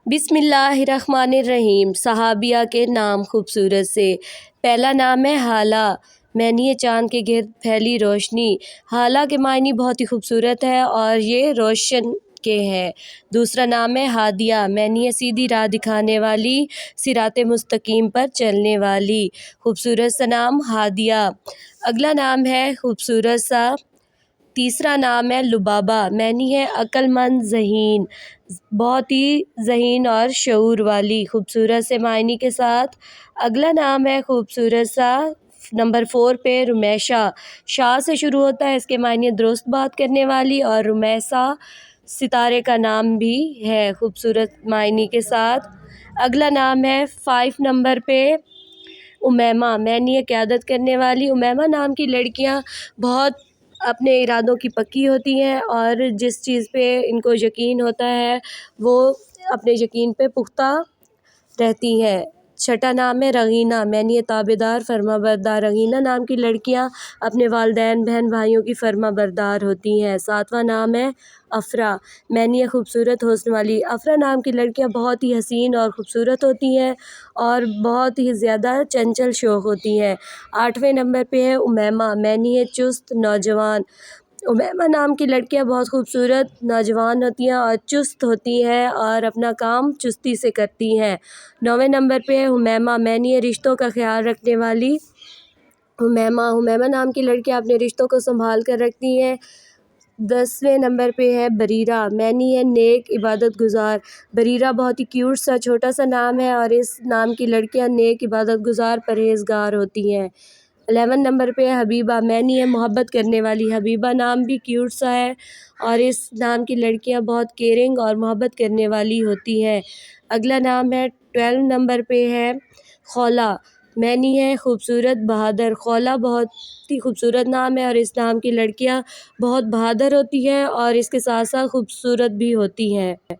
बिस्मिल्लाहिर्रहमानिर्रहीम। सहाबिया के नाम खूबसूरत से। पहला नाम है हाला, मैनी चाँद के गिर्द फैली रोशनी। हाला के मायने बहुत ही खूबसूरत है और ये रोशन के हैं। दूसरा नाम है हादिया, मैनी सीधी राह दिखाने वाली, सिराते मुस्तकीम पर चलने वाली। खूबसूरत सा नाम हादिया। अगला नाम है खूबसूरत सा। तीसरा नाम है लुबाबा, मैनी है अक्लमंद ज़हीन, बहुत ही ज़हीन और शऊर वाली, खूबसूरत से मायने के साथ। अगला नाम है खूबसूरत सा। नंबर 4 पे रुमैशा, शाह से शुरू होता है, इसके मायने दुरुस्त बात करने वाली, और रुमैसा सितारे का नाम भी है, खूबसूरत मायने के साथ। अगला नाम है 5 नंबर पे उमैमा, मैनी क़यादत करने वाली। उमैमा नाम की लड़कियां बहुत अपने इरादों की पक्की होती हैं और जिस चीज़ पे इनको यकीन होता है वो अपने यकीन पे पुख्ता रहती हैं। छठा नाम है रगीना, मैनी ताबेदार फर्माबरदार। रगीना नाम की लड़कियां अपने वालिदैन बहन भाइयों की फर्माबरदार होती हैं। सातवां नाम है अफ़रा, मैनी खूबसूरत हुस्न वाली। अफ़रा नाम की लड़कियां बहुत ही हसीन और ख़ूबसूरत होती हैं और बहुत ही ज़्यादा चंचल शौक़ होती हैं। 8वें नंबर पे है उमैमा, मैनी है चुस्त नौजवान। उमैमा नाम की लड़कियां बहुत खूबसूरत नौजवान होती हैं और चुस्त होती हैं और अपना काम चुस्ती से करती हैं। 9वें नंबर पे है हुमैमा, मैनी है रिश्तों का ख्याल रखने वाली। हुमैमा नाम की लड़कियां अपने रिश्तों को संभाल कर रखती हैं। 10वें नंबर पे है बरीरा, मैनी है नेक इबादत गुज़ार। बरीरा बहुत ही क्यूट सा छोटा सा नाम है और इस नाम की लड़कियां नेक इबादत गुज़ार परहेज़गार होती हैं। 11 नंबर पे है हबीबा, मैनी है मोहब्बत करने वाली। हबीबा नाम भी क्यूट सा है और इस नाम की लड़कियां बहुत केयरिंग और मोहब्बत करने वाली होती हैं। अगला नाम है 12 नंबर पे है खौला, मैनी है खूबसूरत बहादुर। खौला बहुत ही खूबसूरत नाम है और इस नाम की लड़कियां बहुत बहादुर होती हैं और इसके साथ साथ खूबसूरत भी होती हैं।